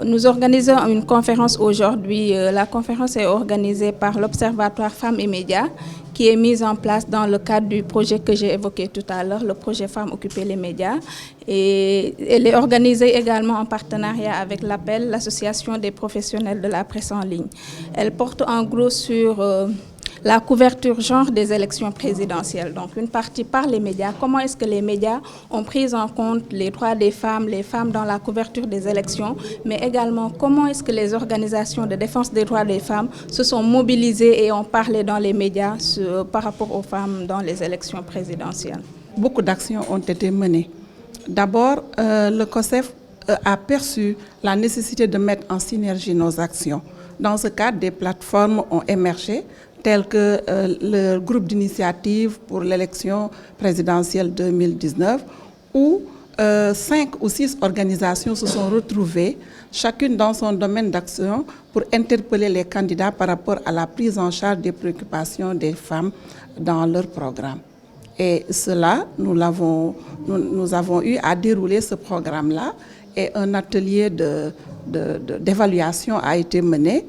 Nous organisons une conférence aujourd'hui. La conférence est organisée par l'Observatoire Femmes et Médias qui est mise en place dans le cadre du projet que j'ai évoqué tout à l'heure, le projet Femmes occuper les médias. Et elle est organisée également en partenariat avec l'APPEL, l'Association des professionnels de la presse en ligne. Elle porte en gros sur la couverture genre des élections présidentielles. Donc une partie par les médias. Comment est-ce que les médias ont pris en compte les droits des femmes, les femmes dans la couverture des élections, mais également comment est-ce que les organisations de défense des droits des femmes se sont mobilisées et ont parlé dans les médias par rapport aux femmes dans les élections présidentielles. Beaucoup d'actions ont été menées. D'abord, le COSEF a perçu la nécessité de mettre en synergie nos actions. Dans ce cadre, des plateformes ont émergé, telles que le groupe d'initiative pour l'élection présidentielle 2019, où 5 ou 6 organisations se sont retrouvées, chacune dans son domaine d'action, pour interpeller les candidats par rapport à la prise en charge des préoccupations des femmes dans leur programme. Et cela, nous avons eu à dérouler ce programme-là et un atelier d'évaluation a été mené.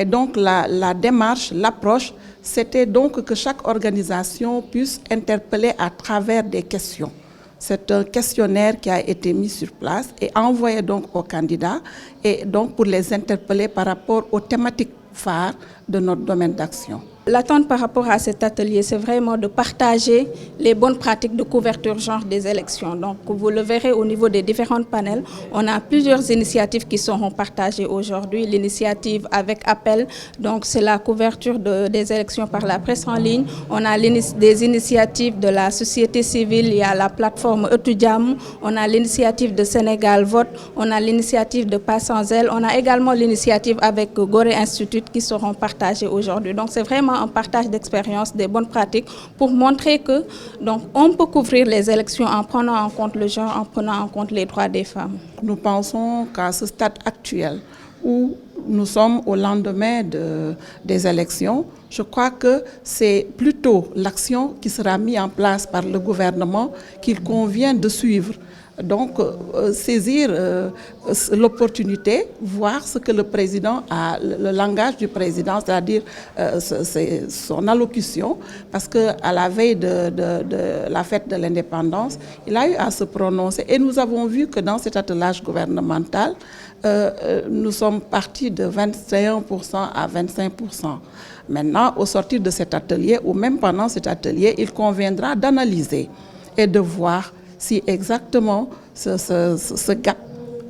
Et donc la démarche, l'approche, c'était donc que chaque organisation puisse interpeller à travers des questions. C'est un questionnaire qui a été mis sur place et envoyé donc aux candidats et donc pour les interpeller par rapport aux thématiques phares de notre domaine d'action. L'attente par rapport à cet atelier, c'est vraiment de partager les bonnes pratiques de couverture genre des élections. Donc, vous le verrez au niveau des différents panels, on a plusieurs initiatives qui seront partagées aujourd'hui. L'initiative avec Appel, donc c'est la couverture des élections par la presse en ligne. On a des initiatives de la société civile, il y a la plateforme Etudiam, on a l'initiative de Sénégal Vote, on a l'initiative de Pas sans elle, on a également l'initiative avec Gorée Institute qui seront partagées aujourd'hui. Donc, c'est vraiment un partage d'expérience, des bonnes pratiques pour montrer que donc, on peut couvrir les élections en prenant en compte le genre, en prenant en compte les droits des femmes. Nous pensons qu'à ce stade actuel où nous sommes au lendemain des élections, je crois que c'est plutôt l'action qui sera mise en place par le gouvernement qu'il convient de suivre. Donc, saisir l'opportunité, voir ce que le président a, le langage du président, c'est-à-dire son allocution, parce qu'à la veille de la fête de l'indépendance, il a eu à se prononcer. Et nous avons vu que dans cet attelage gouvernemental, nous sommes partis de 21% à 25%. Maintenant, au sortir de cet atelier, ou même pendant cet atelier, il conviendra d'analyser et de voir si exactement ce gap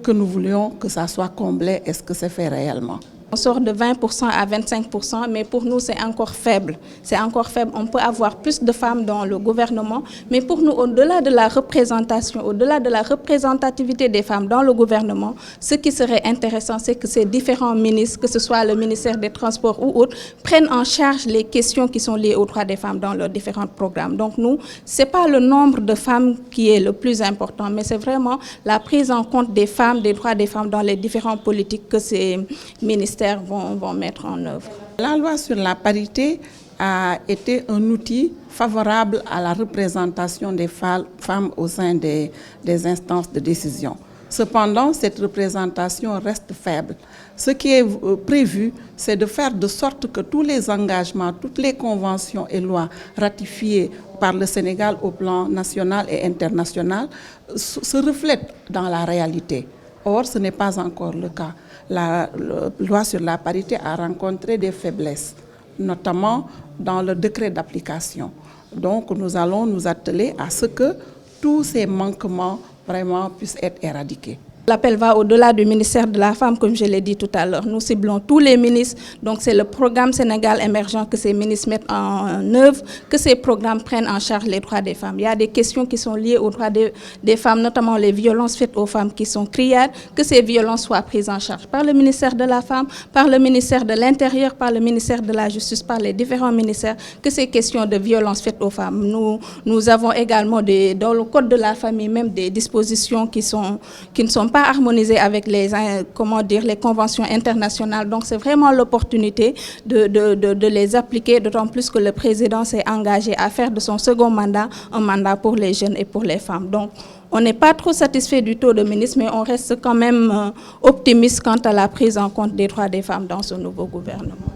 que nous voulions que ça soit comblé, est-ce que c'est fait réellement? On sort de 20% à 25%, mais pour nous, c'est encore faible. C'est encore faible. On peut avoir plus de femmes dans le gouvernement, mais pour nous, au-delà de la représentation, au-delà de la représentativité des femmes dans le gouvernement, ce qui serait intéressant, c'est que ces différents ministres, que ce soit le ministère des Transports ou autres, prennent en charge les questions qui sont liées aux droits des femmes dans leurs différents programmes. Donc nous, ce n'est pas le nombre de femmes qui est le plus important, mais c'est vraiment la prise en compte des femmes, des droits des femmes dans les différentes politiques que ces ministères vont mettre en œuvre. La loi sur la parité a été un outil favorable à la représentation des femmes au sein des instances de décision. Cependant, cette représentation reste faible. Ce qui est prévu, c'est de faire de sorte que tous les engagements, toutes les conventions et lois ratifiées par le Sénégal au plan national et international se reflètent dans la réalité. Or, ce n'est pas encore le cas. La loi sur la parité a rencontré des faiblesses, notamment dans le décret d'application. Donc, nous allons nous atteler à ce que tous ces manquements vraiment puissent être éradiqués. L'appel va au-delà du ministère de la Femme, comme je l'ai dit tout à l'heure. Nous ciblons tous les ministres. Donc, c'est le programme Sénégal émergent que ces ministres mettent en œuvre, que ces programmes prennent en charge les droits des femmes. Il y a des questions qui sont liées aux droits des femmes, notamment les violences faites aux femmes qui sont criardes, que ces violences soient prises en charge par le ministère de la Femme, par le ministère de l'Intérieur, par le ministère de la Justice, par les différents ministères, que ces questions de violences faites aux femmes. Nous avons également, dans le Code de la famille, même des dispositions qui ne sont pas harmonisées avec les conventions internationales. Donc, c'est vraiment l'opportunité de les appliquer, d'autant plus que le président s'est engagé à faire de son second mandat un mandat pour les jeunes et pour les femmes. Donc, On n'est pas trop satisfait du taux de ministre, mais on reste quand même optimiste quant à la prise en compte des droits des femmes dans ce nouveau gouvernement.